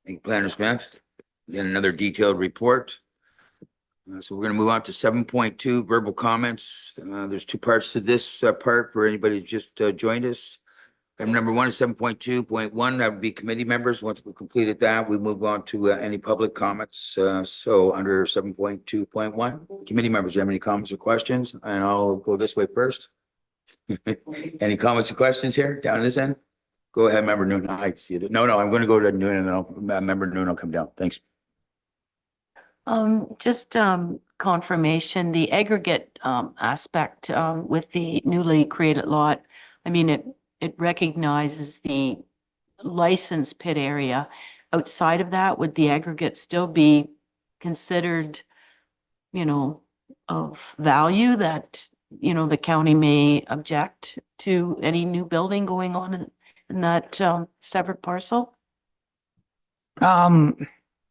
Speaker 1: Thank you, Planner Smith. Again, another detailed report. So we're going to move on to 7.2 verbal comments. There's 2 parts to this part for anybody who just joined us. Item number 1 is 7.2.1. That would be committee members. Once we've completed that, we move on to any public comments. So under 7.2.1, committee members, do you have any comments or questions? And I'll go this way first. Any comments or questions here down this end? Go ahead, Member Noonan. I see it. No, I'm going to go to Noonan and Member Noonan will come down. Thanks.
Speaker 7: Just confirmation, the aggregate aspect with the newly created lot. I mean, it recognizes the licensed pit area. Outside of that, would the aggregate still be considered, of value that, the county may object to any new building going on in that separate parcel?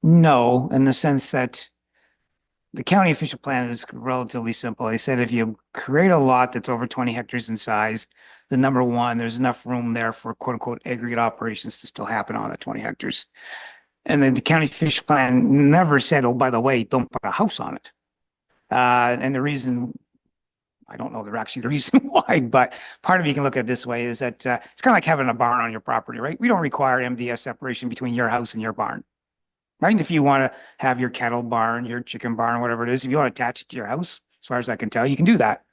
Speaker 3: No, in the sense that the county official plan is relatively simple. They said if you create a lot that's over 20 hectares in size, then number one, there's enough room there for quote unquote aggregate operations to still happen on at 20 hectares. And then the county official plan never said, oh, by the way, don't put a house on it. And the reason, I don't know the reason why, but part of it you can look at it this way is that it's kind of like having a barn on your property, right? We don't require MDS separation between your house and your barn. Right? If you want to have your cattle barn, your chicken barn, whatever it is, if you want to attach it to your house, as far as I can tell, you can do that.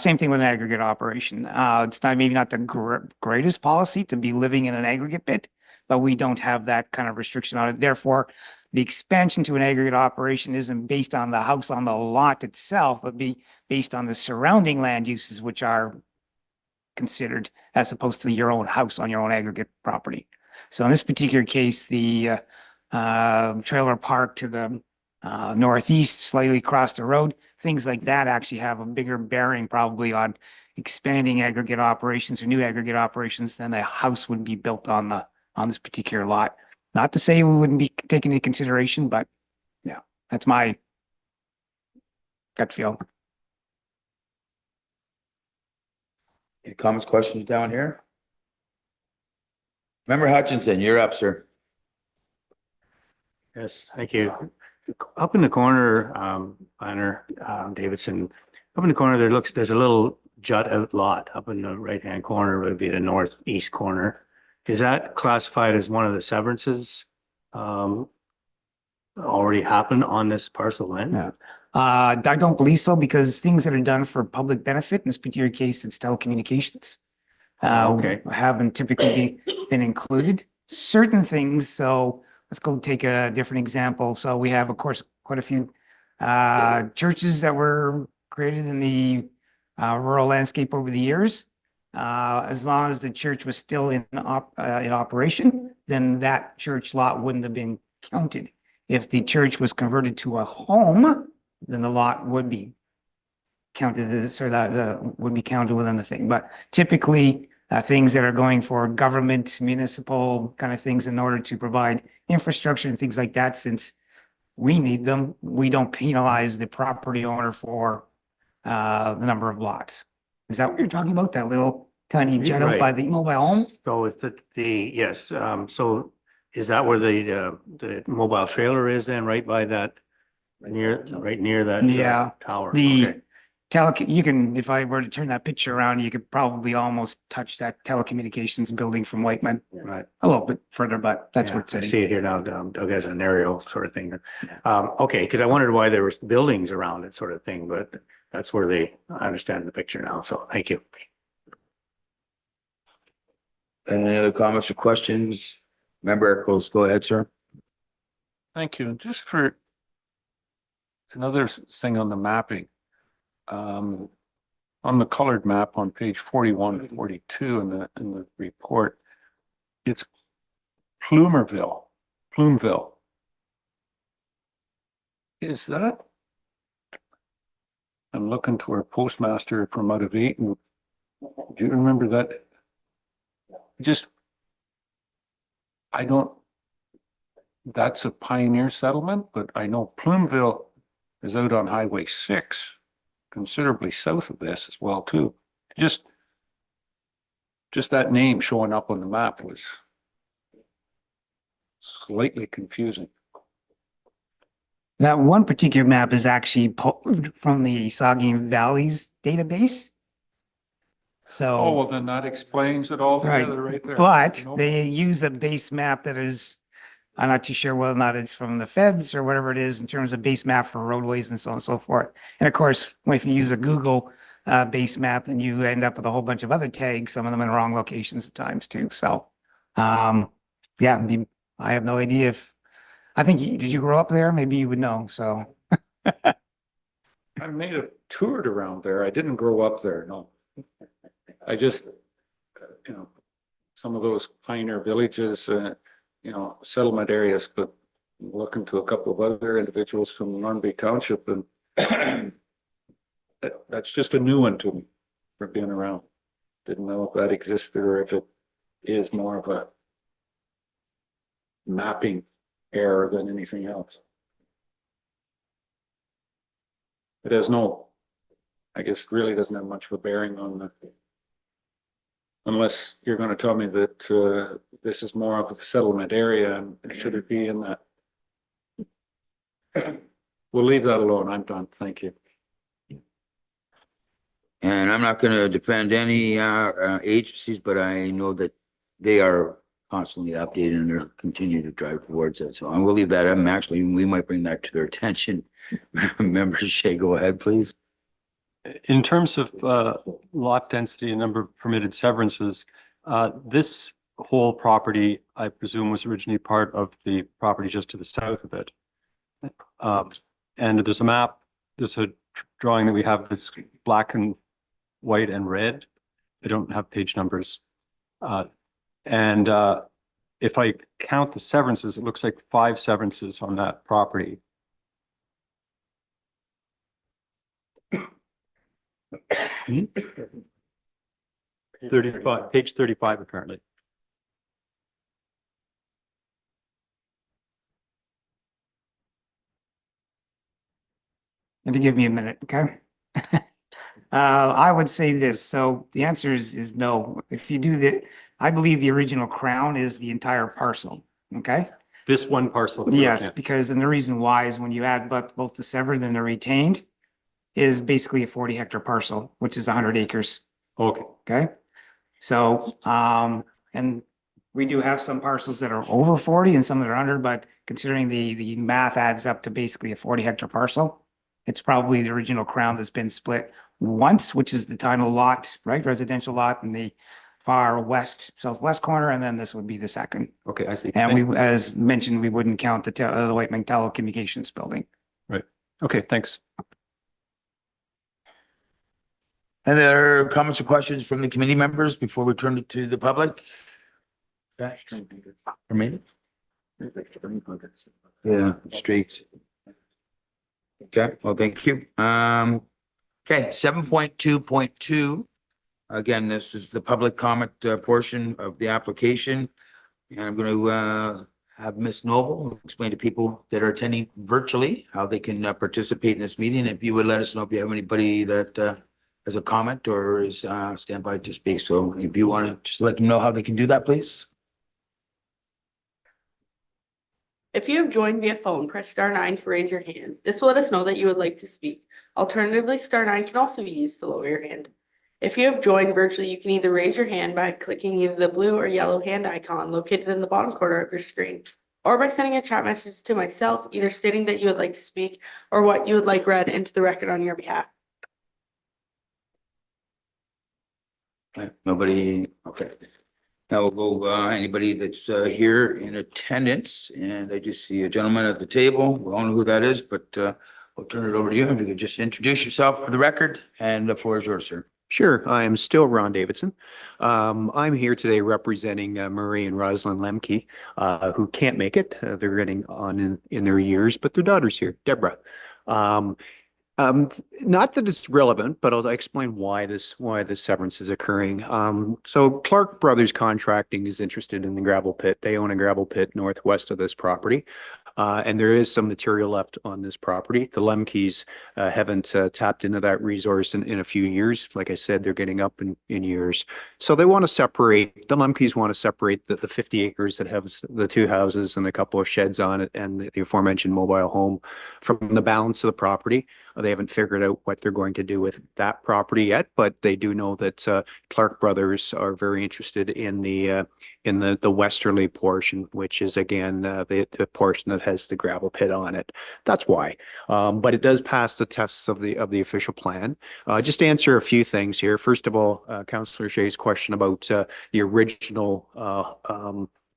Speaker 3: Same thing with an aggregate operation. It's maybe not the greatest policy to be living in an aggregate pit, but we don't have that kind of restriction on it. Therefore, the expansion to an aggregate operation isn't based on the house on the lot itself, but be based on the surrounding land uses, which are considered as opposed to your own house on your own aggregate property. So in this particular case, the trailer park to the northeast, slightly across the road, things like that actually have a bigger bearing probably on expanding aggregate operations or new aggregate operations than a house would be built on this particular lot. Not to say we wouldn't be taking into consideration, but yeah, that's my gut feel.
Speaker 1: Any comments, questions down here? Member Hutchinson, you're up, sir.
Speaker 4: Yes, thank you. Up in the corner, Planner Davidson, up in the corner, there's a little jut out lot up in the right-hand corner, would be the northeast corner. Is that classified as one of the severances already happened on this parcel of land?
Speaker 3: Yeah. I don't believe so because things that are done for public benefit, in this particular case, it's telecommunications.
Speaker 4: Okay.
Speaker 3: Haven't typically been included. Certain things, so let's go take a different example. So we have, of course, quite a few churches that were created in the rural landscape over the years. As long as the church was still in operation, then that church lot wouldn't have been counted. If the church was converted to a home, then the lot would be counted as, or that would be counted within the thing. But typically, things that are going for government, municipal kind of things in order to provide infrastructure and things like that, since we need them, we don't penalize the property owner for the number of lots. Is that what you're talking about? That little tiny jet out by the mobile home?
Speaker 4: So is yes, so is that where the mobile trailer is then, right by that right near that
Speaker 3: Yeah,
Speaker 4: tower.
Speaker 3: the
Speaker 4: Okay.
Speaker 3: you can, if I were to turn that picture around, you could probably almost touch that telecommunications building from Whiteman
Speaker 4: Right.
Speaker 3: a little bit further, but that's
Speaker 4: Yeah,
Speaker 3: where it's
Speaker 4: I
Speaker 3: sitting.
Speaker 4: see it here now. Doug has an aerial sort of thing. Okay, because I wondered why there was buildings around it sort of thing, but that's where I understand the picture now. So thank you.
Speaker 1: Any other comments or questions? Member Eccles, go ahead, sir.
Speaker 8: Thank you. Just for, it's another thing on the mapping. On the colored map on page 41, 42 in the report, it's Plumeville. Is that? I'm looking to our postmaster from out of Eaton. Do you remember that? I don't, that's a pioneer settlement, but I know Plumeville is out on Highway 6, considerably south of this as well, too. Just that name showing up on the map was slightly confusing.
Speaker 3: That one particular map is actually pulled from the Saugeen Valleys database.
Speaker 8: Oh, well,
Speaker 3: So,
Speaker 8: then that explains it all
Speaker 3: right,
Speaker 8: together right there.
Speaker 3: but
Speaker 8: No
Speaker 3: they use a base map that is, I'm not too sure whether or not it's from the feds or whatever it is in terms of base map for roadways and so on and so forth. And of course, if you use a Google base map, then you end up with a whole bunch of other tags, some of them in the wrong locations at times too. So, yeah, I mean, I have no idea if, I think, did you grow up there? Maybe you would know, so.
Speaker 8: I may have toured around there. I didn't grow up there, no. I just, some of those pioneer villages, settlement areas, but looking to a couple of other individuals from Normanby Township, and that's just a new one to me for being around. Didn't know if that existed or if it is more of a mapping error than anything else. It has I guess really doesn't have much of a bearing on the, unless you're going to tell me that this is more of a settlement area and should it be in that? We'll leave that alone. I'm done. Thank you.
Speaker 1: And I'm not going to defend any agencies, but I know that they are constantly updated and they're continuing to drive towards it. So I will leave that. Actually, we might bring that to their attention. Member Shea, go ahead, please.
Speaker 5: In terms of lot density and number of permitted severances, this whole property, I presume, was originally part of the property just to the south of it. And there's a map, there's a drawing that we have that's black and white and red. I don't have page numbers. And if I count the severances, it looks like 5 severances on that property. Page 35, apparently.
Speaker 3: And to give me a minute, okay? I would say this, so the answer is no. If you do that, I believe the original crown is the entire parcel, okay?
Speaker 5: This one parcel. that we're
Speaker 3: Yes,
Speaker 5: looking at.
Speaker 3: because, and the reason why is when you add both the severed and the retained is basically a 40-hectare parcel, which is 100 acres,
Speaker 5: Okay,
Speaker 3: okay? So, and we do have some parcels that are over 40 and some that are under, but considering the math adds up to basically a 40-hectare parcel, it's probably the original crown that's been split once, which is the title lot, right? Residential lot in the far west, southwest corner, and then this would be the second.
Speaker 5: okay, I see.
Speaker 3: And we, as mentioned, we wouldn't count the Whiteman Telecommunications building.
Speaker 5: Okay, thanks.
Speaker 1: Any other comments or questions from the committee members before we turn it to the public? For me? Yeah, streets. Okay, well, thank you. Okay, 7.2.2. Again, this is the public comment portion of the application. And I'm going to have Ms. Noble explain to people that are attending virtually how they can participate in this meeting. If you would let us know if you have anybody that has a comment or is stand by to speak. So if you want to just let them know how they can do that, please.
Speaker 2: If you have joined via phone, press star 9 to raise your hand. This will let us know that you would like to speak. Alternatively, star 9 can also be used to lower your hand. If you have joined virtually, you can either raise your hand by clicking either the blue or yellow hand icon located in the bottom corner of your screen, or by sending a chat message to myself, either stating that you would like to speak or what you would like read into the record on your behalf.
Speaker 1: Okay, nobody, okay. Now we'll go, anybody that's here in attendance, and I just see a gentleman at the table. We all know who that is, but I'll turn it over to you. If you could just introduce yourself for the record, and the floor is yours, sir.
Speaker 6: Sure, I am still Ron Davidson. I'm here today representing Marie and Rosalind Lemke, who can't make it. They're getting on in their years, but their daughter's here, Deborah. Not that it's relevant, but I'll explain why this severance is occurring. So Clark Brothers Contracting is interested in the gravel pit. They own a gravel pit northwest of this property. And there is some material left on this property. The Lemkes haven't tapped into that resource in a few years. Like I said, they're getting up in years. So they want to separate, the Lemkes want to separate the 50 acres that have the 2 houses and a couple of sheds on it and the aforementioned mobile home from the balance of the property. They haven't figured out what they're going to do with that property yet, but they do know that Clark Brothers are very interested in the westerly portion, which is again the portion that has the gravel pit on it. That's why. But it does pass the tests of the official plan. Just to answer a few things here. First of all, Councillor Shea's question about the original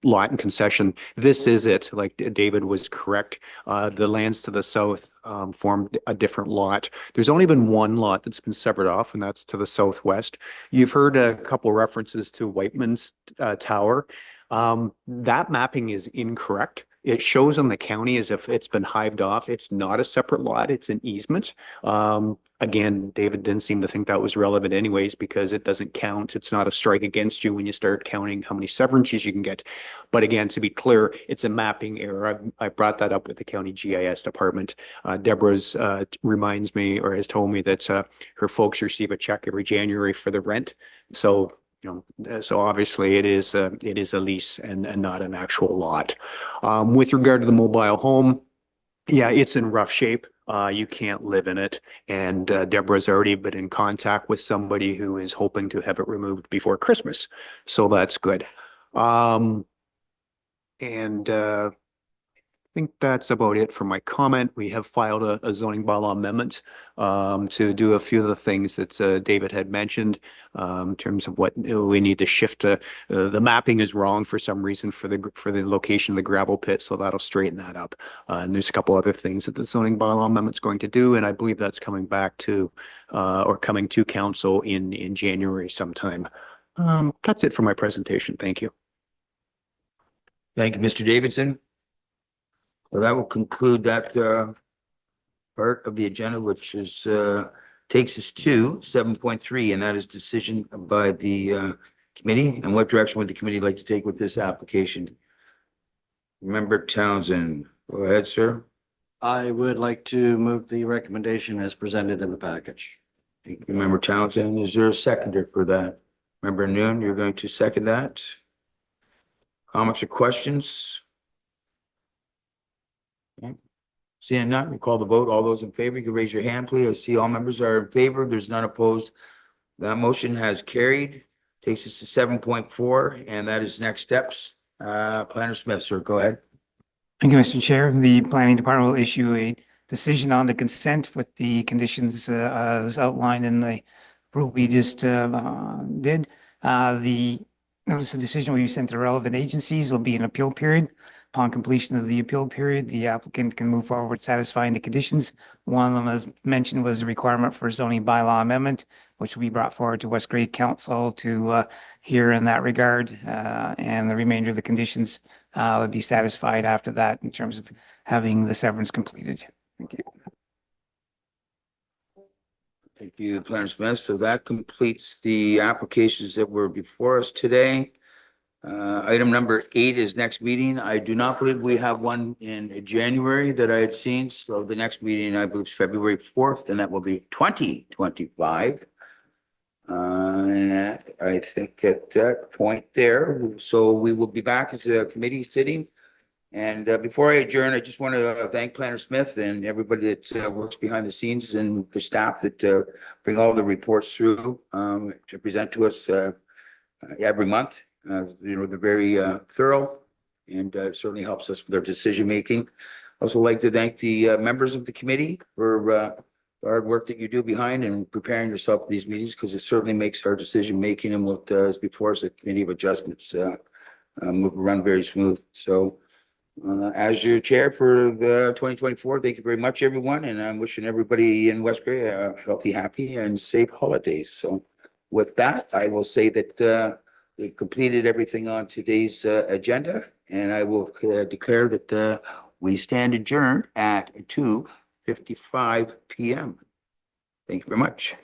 Speaker 6: lot and concession. This is it. Like David was correct. The lands to the south formed a different lot. There's only been one lot that's been severed off, and that's to the southwest. You've heard a couple references to Whiteman's Tower. That mapping is incorrect. It shows on the county as if it's been hived off. It's not a separate lot. It's an easement. Again, David didn't seem to think that was relevant anyways because it doesn't count. It's not a strike against you when you start counting how many severances you can get. But again, to be clear, it's a mapping error. I brought that up with the county GIS department. Deborah's reminds me or has told me that her folks receive a check every January for the rent. So so obviously it is a lease and not an actual lot. With regard to the mobile home, yeah, it's in rough shape. You can't live in it. And Deborah's already been in contact with somebody who is hoping to have it removed before Christmas. So that's good. I think that's about it for my comment. We have filed a zoning bylaw amendment to do a few of the things that David had mentioned in terms of what we need to shift to. The mapping is wrong for some reason for the location of the gravel pit, so that'll straighten that up. And there's a couple other things that the zoning bylaw amendment's going to do, and I believe that's coming back to or coming to council in January sometime. That's it for my presentation. Thank you.
Speaker 1: Thank you, Mr. Davidson. Well, that will conclude that part of the agenda, which is takes us to 7.3, and that is decision by the committee. And what direction would the committee like to take with this application? Member Townsend, go ahead, sir.
Speaker 9: I would like to move the recommendation as presented in the package.
Speaker 1: Thank you, Member Townsend. Is there a seconder for that? Member Noon, you're going to second that? Comments or questions? Okay. Seeing none, we call the vote. All those in favor, you can raise your hand, please. I see all members are in favor. There's none opposed. That motion has carried. Takes us to 7.4, and that is next steps. Planner Smith, sir, go ahead.
Speaker 3: Thank you, Mr. Chair. The planning department will issue a decision on the consent with the conditions as outlined in the rule we just did. The notice of decision will be sent to relevant agencies. There will be an appeal period. Upon completion of the appeal period, the applicant can move forward satisfying the conditions. One of them, as mentioned, was a requirement for zoning bylaw amendment, which will be brought forward to West Grade Council to hear in that regard. And the remainder of the conditions would be satisfied after that in terms of having the severance completed. Thank you.
Speaker 1: Thank you, Planner Smith. So that completes the applications that were before us today. Item number 8 is next meeting. I do not believe we have one in January that I had seen. So the next meeting, I believe, is February 4th, and that will be 2025. And I think at that point there, so we will be back as a committee sitting And before I adjourn, I just want to thank Planner Smith and everybody that works behind the scenes and the staff that bring all the reports through to present to us every month. They're very thorough and certainly helps us with our decision making. Also like to thank the members of the committee for the hard work that you do behind and preparing yourself for these meetings, because it certainly makes our decision making and what is before us, a committee of adjustments, run very smooth. So as your chair for the 2024, thank you very much, everyone. And I'm wishing everybody in West Gray a healthy, happy and safe holidays. So with that, I will say that we've completed everything on today's agenda, and I will declare that we stand adjourned at 2:55 p.m. Thank you very much.